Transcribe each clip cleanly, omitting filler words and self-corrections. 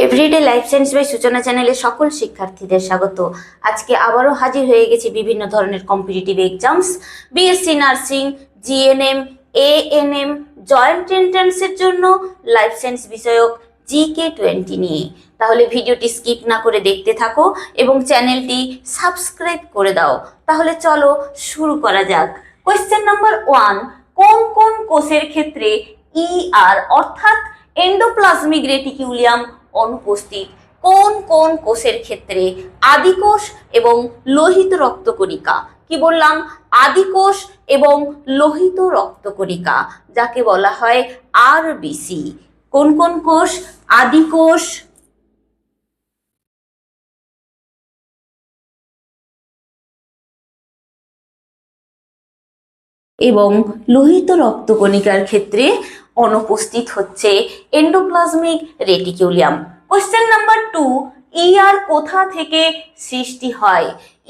Everyday life science by সূচনা চ্যানেলে সকল শিক্ষার্থীদের স্বাগত। আজকে আবারও হাজির হয়ে গেছি বিভিন্ন ধরনের competitive exams, BSc nursing, GNM, ANM, joint এন্ট্রান্সের জন্য লাইফ সায়েন্স বিষয়ক GK20 নিয়ে। তাহলে ভিডিওটি স্কিপ না করে দেখতে থাকো এবং চ্যানেলটি সাবস্ক্রাইব করে দাও। তাহলে চলো শুরু করা যাক। কোয়েশ্চেন নাম্বার 1, কোন কোন কোষের ক্ষেত্রে ER অর্থাৎ এন্ডোপ্লাজমিক রেটিকুলিয়াম অনুপস্থিত? কোন কোন কোষের ক্ষেত্রে? আদিকোষ এবং লোহিত রক্তকণিকা। কি বললাম? আদিকোষ এবং লোহিত রক্তকণিকা, যাকে বলা হয় RBC। কোন কোন কোষ? আদিকোষ, এবং লোহিত রক্তকণিকার ক্ষেত্রে অনুপস্থিত হচ্ছে এন্ডোপ্লাজমিক রেটিকুলিয়াম। কোশ্চেন নাম্বার 2, ER কোথা থেকে সৃষ্টি হয়?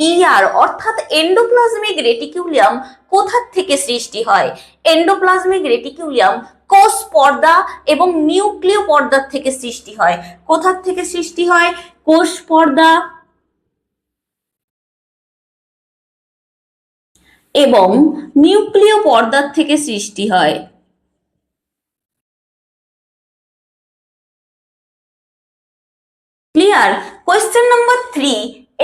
ER অর্থাৎ এন্ডোপ্লাজমিক রেটিকুলিয়াম কোথা থেকে সৃষ্টি হয়? এন্ডোপ্লাজমিক রেটিকুলিয়াম কোষ পর্দা এবং নিউক্লিয় পর্দার থেকে সৃষ্টি হয়। কোথা থেকে সৃষ্টি হয়? কোষ পর্দা এবং নিউক্লিয় পর্দার থেকে সৃষ্টি হয়। ক্লিয়ার? কোয়েশ্চেন নাম্বার 3,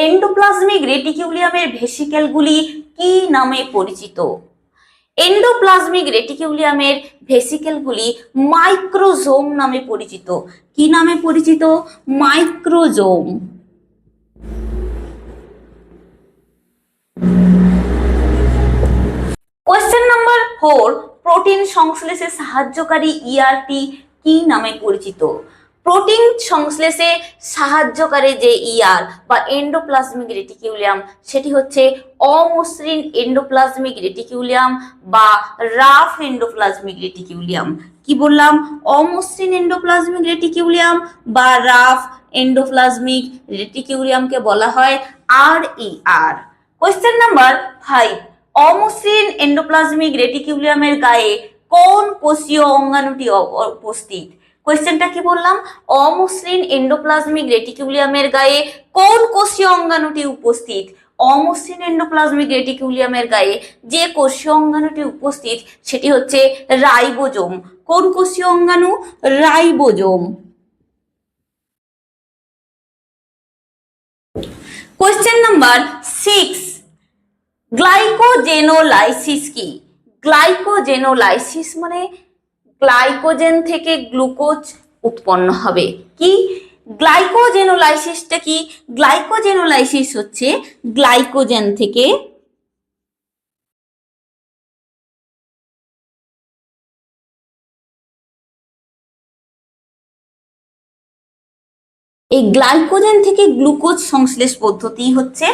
এন্ডোপ্লাজমিক রেটিকুলিয়ামের ভেসিকেলগুলি কি নামে পরিচিত? এন্ডোপ্লাজমিক রেটিকুলিয়ামের ভেসিকেলগুলি মাইক্রোজোম নামে পরিচিত। কি নামে পরিচিত? মাইক্রোজোম। কোয়েশ্চেন নাম্বার 4, প্রোটিন সংশ্লেষে সাহায্যকারী ERটি কি নামে পরিচিত? প্রোটিন সংশ্লেষে সাহায্যকারী যে ER বা এন্ডোপ্লাজমিক রেটিকুলিয়াম, সেটি হচ্ছে অমসৃণ এন্ডোপ্লাজমিক রেটিকুলিয়াম বা রাফ এন্ডোপ্লাজমিক রেটিকুলিয়াম। কি বললাম? অমসৃণ এন্ডোপ্লাজমিক রেটিকুলিয়াম বা রাফ এন্ডোপ্লাজমিক রেটিকুলিয়ামকে বলা হয় RER। কোয়েশ্চেন নাম্বার 5, অমসৃণ এন্ডোপ্লাজমিক রেটিকুলিয়ামের গায়ে কোন কোষীয় অঙ্গাণুটি উপস্থিত? কোয়েশ্চেনটা কি বললাম? অমসৃণ এন্ডোপ্লাজমিক রেটিকুলিয়ামের গায়ে কোন কোষীয় অঙ্গাণুটি উপস্থিত? অমসৃণ এন্ডোপ্লাজমিক রেটিকুলিয়ামের গায়ে যে কোষীয় অঙ্গাণুটি উপস্থিত সেটি হচ্ছে রাইবোজোম। কোন কোষীয় অঙ্গাণু? রাইবোজোম। কোয়েশ্চেন নাম্বার 6, গ্লাইকোজেনোলাইসিস কি? গ্লাইকোজেনোলাইসিস মানে গ্লাইকোজেন থেকে গ্লুকোজ উৎপন্ন হবে। কি? গ্লাইকোজেনোলাইসিসটা কি? গ্লাইকোজেনোলাইসিস হচ্ছে গ্লাইকোজেন থেকে এই গ্লাইকোজেন থেকে গ্লুকোজ সংশ্লেষ পদ্ধতি হচ্ছে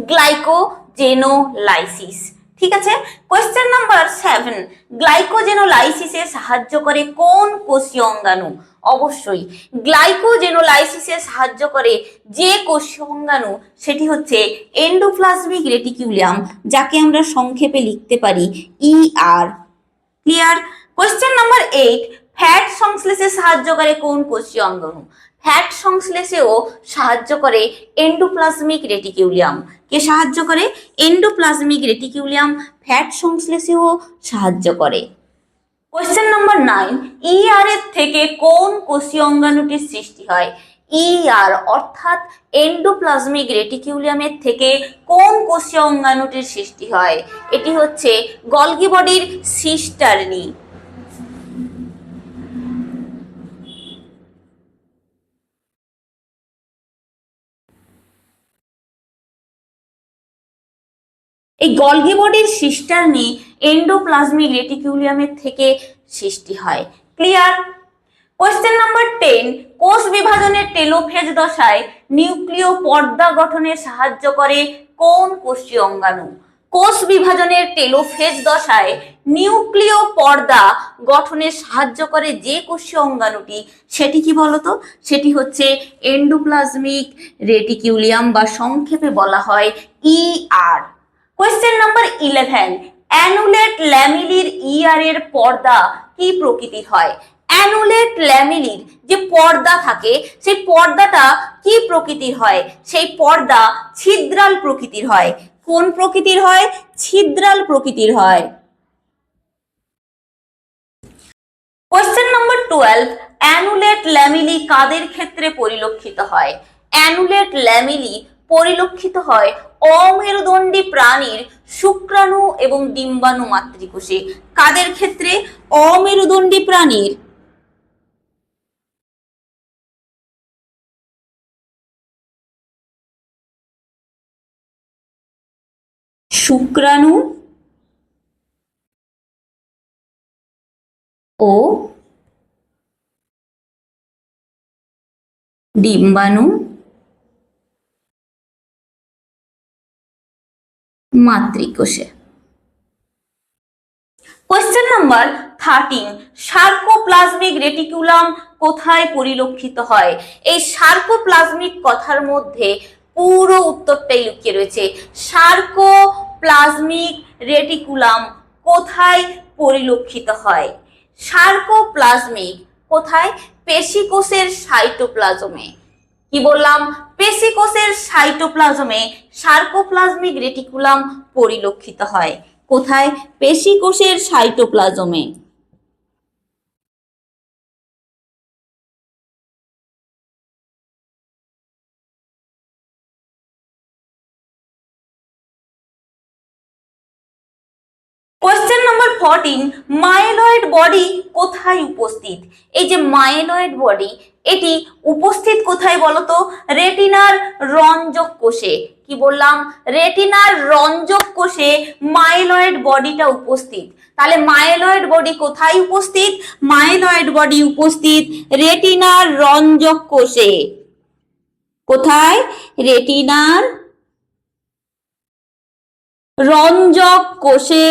গ্লাইকোজেনোলাইসিস। ঠিক আছে? কোয়েশ্চেন নাম্বার 7, গ্লাইকোজেনোলাইসিসে সাহায্য করে কোন কোষীয় অঙ্গাণু? অবশ্যই গ্লাইকোজেনোলাইসিসে সাহায্য করে যে কোষীয় অঙ্গাণু সেটি হচ্ছে এন্ডোপ্লাজমিক রেটিকুলিয়াম, যাকে আমরা সংক্ষেপে লিখতে পারি ER। Clear? Question number 8, fat সংশ্লেষে সাহায্য করে কোন কোষীয় অঙ্গাণু? ফ্যাট সংশ্লেষেও সাহায্য করে এন্ডোপ্লাজমিক রেটিকুলিয়াম। কে সাহায্য করে? এন্ডোপ্লাজমিক রেটিকুলিয়াম ফ্যাট সংশ্লেষেও সাহায্য করে। কোয়েশ্চেন নাম্বার 9, ER এর থেকে কোন কোষীয় অঙ্গাণুটির সৃষ্টি হয়? ER অর্থাৎ এন্ডোপ্লাজমিক রেটিকুলিয়ামের থেকে কোন কোষীয় অঙ্গাণুটির সৃষ্টি হয়? এটি হচ্ছে গলগি বডির সিস্টার্নি। এই গলগি বডির সিস্টার্নি এন্ডোপ্লাজমিক রেটিকুলিয়ামের থেকে সৃষ্টি হয়। ক্লিয়ার? কোয়েশ্চেন নাম্বার 10, কোষ বিভাজনের টেলোফেজ দশায় নিউক্লিয় পর্দা গঠনে সাহায্য করে কোন কোষীয় অঙ্গাণু? কোষ বিভাজনের টেলোফেজ দশায় নিউক্লিয় পর্দা গঠনে সাহায্য করে যে কোষীয় অঙ্গাণুটি সেটি কি বলতো? সেটি হচ্ছে এন্ডোপ্লাজমিক রেটিকুলিয়াম বা সংক্ষেপে বলা হয় ER। কোয়েশ্চেন নাম্বার 11, অ্যানুলেট ল্যামিলির ER এর পর্দা কি প্রকৃতির হয়? অ্যানুলেট ল্যামেলির যে পর্দা থাকে সেই পর্দাটা কি প্রকৃতির হয়? সেই পর্দা ছিদ্রাল প্রকৃতির হয়। কোন প্রকৃতির হয়? ছিদ্রাল প্রকৃতির হয়। কোয়েশ্চেন নম্বর 12, অ্যানুলেট ল্যামেলি কাদের ক্ষেত্রে পরিলক্ষিত হয়? অ্যানুলেট ল্যামেলি পরিলক্ষিত হয় অমেরুদণ্ডী প্রাণীর শুক্রাণু এবং ডিম্বাণু মাতৃকোষে। কাদের ক্ষেত্রে? অমেরুদণ্ডী প্রাণীর শুক্রাণু ও ডিম্বাণু মাতৃকোষে। কোয়েশ্চেন নাম্বার 13, সার্কোপ্লাজমিক রেটিকুলাম কোথায় পরিলক্ষিত হয়? এই সার্কোপ্লাজমিক কথার মধ্যে পুরো উত্তরটাই লুকিয়ে রয়েছে। সার্কোপ্লাজমিক রেটিকুলাম কোথায় পরিলক্ষিত হয়? সার্কোপ্লাজমিক কোথায়? পেশিকোষের সাইটোপ্লাজমে। কি বললাম? পেশিকোষের সাইটোপ্লাজমে সার্কোপ্লাজমিক রেটিকুলাম পরিলক্ষিত হয়। কোথায়? পেশিকোষের সাইটোপ্লাজমে। কোয়েশ্চেন নম্বর 14, মাইলয়েড বডি কোথায় উপস্থিত? এই যে মাইলয়েড বডি, এটি উপস্থিত কোথায় বলতো? রেটিনার রঞ্জক কোষে। কি বললাম? রেটিনার রঞ্জক কোষে মাইলয়েড বডিটা উপস্থিত। তাহলে মাইলয়েড বডি কোথায় উপস্থিত? মাইলয়েড বডি উপস্থিত রেটিনার রঞ্জক কোষে। কোথায়? রেটিনার রঞ্জক কোষে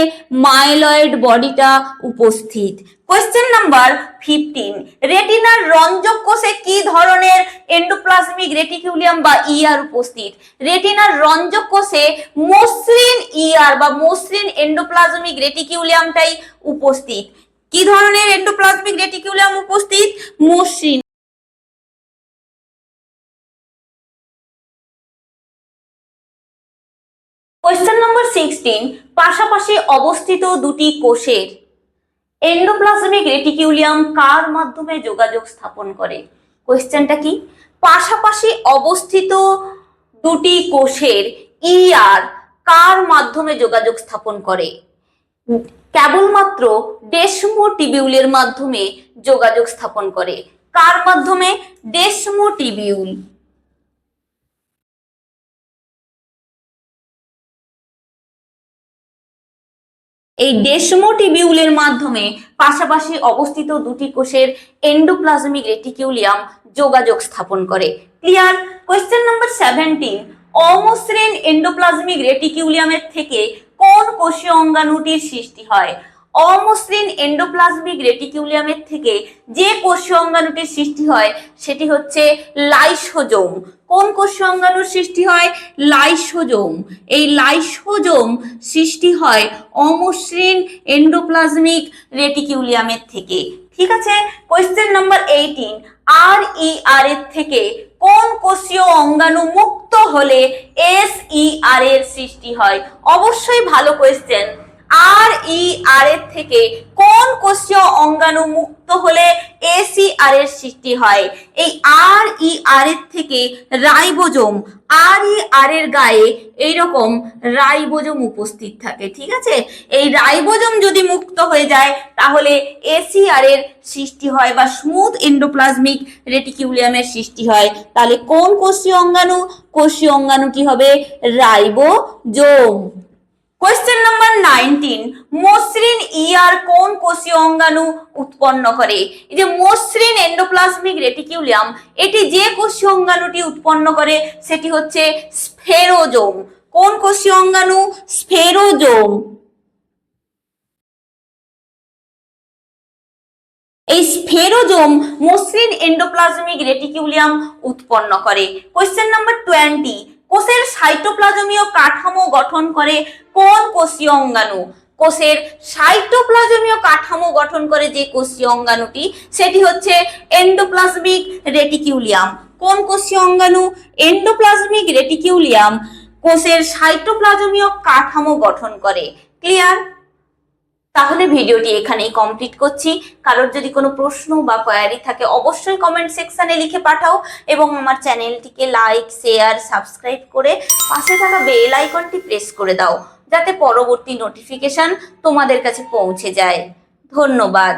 মাইলয়েড বডিটা উপস্থিত। কোয়েশ্চেন নাম্বার 15, রেটিনার রঞ্জক কোষে কি ধরনের এন্ডোপ্লাজমিক রেটিকুলাম বা ইআর উপস্থিত? রেটিনার রঞ্জক কোষে মসৃণ ইআর বা মসৃণ এন্ডোপ্লাজমিক রেটিকুলামটাই উপস্থিত। কি ধরনের এন্ডোপ্লাজমিক রেটিকুলাম উপস্থিত? মসৃণ। কোয়েশ্চেন নম্বর 16, পাশাপাশি অবস্থিত দুটি কোষের এন্ডোপ্লাজমিক রেটিকুলাম কার মাধ্যমে যোগাযোগ স্থাপন করে? কোয়েশ্চেনটা কি? পাশাপাশি অবস্থিত দুটি কোষের ইআর কার মাধ্যমে যোগাযোগ স্থাপন করে? কেবলমাত্র ডেসমোটিবিউলের মাধ্যমে যোগাযোগ স্থাপন করে। কার মাধ্যমে? ডেসমোটিবিউল। এই ডেসমোটিবিউলের মাধ্যমে পাশাপাশি অবস্থিত দুটি কোষের এন্ডোপ্লাজমিক রেটিকুলাম যোগাযোগ স্থাপন করে। ক্লিয়ার? কোয়েশ্চেন নাম্বার 17, অমসৃণ এন্ডোপ্লাজমিক রেটিকুলামের থেকে কোন কোষীয় অঙ্গাণুটির সৃষ্টি হয়? অমসৃণ এন্ডোপ্লাজমিক রেটিকুলামের থেকে যে কোষীয় অঙ্গাণুটির সৃষ্টি হয় সেটি হচ্ছে লাইসোজোম। কোন কোষীয় অঙ্গাণুর সৃষ্টি হয়? লাইসোজোম। এই লাইসোজোম সৃষ্টি হয় অমসৃণ এন্ডোপ্লাজমিক রেটিকুলামের থেকে। ঠিক আছে? কোয়েশ্চেন নাম্বার 18, RER এর থেকে কোন কোষীয় অঙ্গাণু মুক্ত হলে SER এর সৃষ্টি হয়? অবশ্যই ভালো কোয়েশ্চেন। RER এর থেকে কোন কোষীয় অঙ্গাণু মুক্ত হলে ACR এর সৃষ্টি হয়? এই RER এর থেকে রাইবোজোম। RER এর গায়ে এইরকম রাইবোজোম উপস্থিত থাকে। ঠিক আছে? এই রাইবোজোম যদি মুক্ত হয়ে যায় তাহলে ACR এর সৃষ্টি হয় বা স্মুথ এন্ডোপ্লাজমিক রেটিকুলামের সৃষ্টি হয়। তাহলে কোন কোষীয় অঙ্গাণু? কোষীয় অঙ্গাণুটি হবে রাইবোজোম। কোয়েশ্চেন নাম্বার 19, মসৃণ ইআর কোন কোষীয় অঙ্গাণু উৎপন্ন করে? এই যে মসৃণ এন্ডোপ্লাজমিক রেটিকুলাম, এটি যে কোষীয় অঙ্গাণুটি উৎপন্ন করে সেটি হচ্ছে স্ফেরোজোম। কোন কোষীয় অঙ্গাণু? স্ফেরোজোম। এই স্ফেরোজোম মসৃণ এন্ডোপ্লাজমিক রেটিকুলাম উৎপন্ন করে। কোয়েশ্চেন নাম্বার 20, কোষের সাইটোপ্লাজমীয় কাঠামো গঠন করে কোন কোষীয় অঙ্গাণু? কোষের সাইটোপ্লাজমীয় কাঠামো গঠন করে যে কোষীয় অঙ্গাণুটি সেটি হচ্ছে এন্ডোপ্লাজমিক রেটিকিউলিয়াম। কোন কোষীয় অঙ্গাণু? এন্ডোপ্লাজমিক রেটিকিউলিয়াম কোষের সাইটোপ্লাজমীয় কাঠামো গঠন করে। ক্লিয়ার? তাহলে ভিডিওটি এখানেই কমপ্লিট করছি। কারোর যদি কোনো প্রশ্ন বা কোয়ারি থাকে অবশ্যই কমেন্ট সেকশনে লিখে পাঠাও এবং আমার চ্যানেলটিকে লাইক, শেয়ার, সাবস্ক্রাইব করে পাশে থাকা বেল আইকনটি প্রেস করে দাও যাতে পরবর্তী নোটিফিকেশন তোমাদের কাছে পৌঁছে যায়। ধন্যবাদ।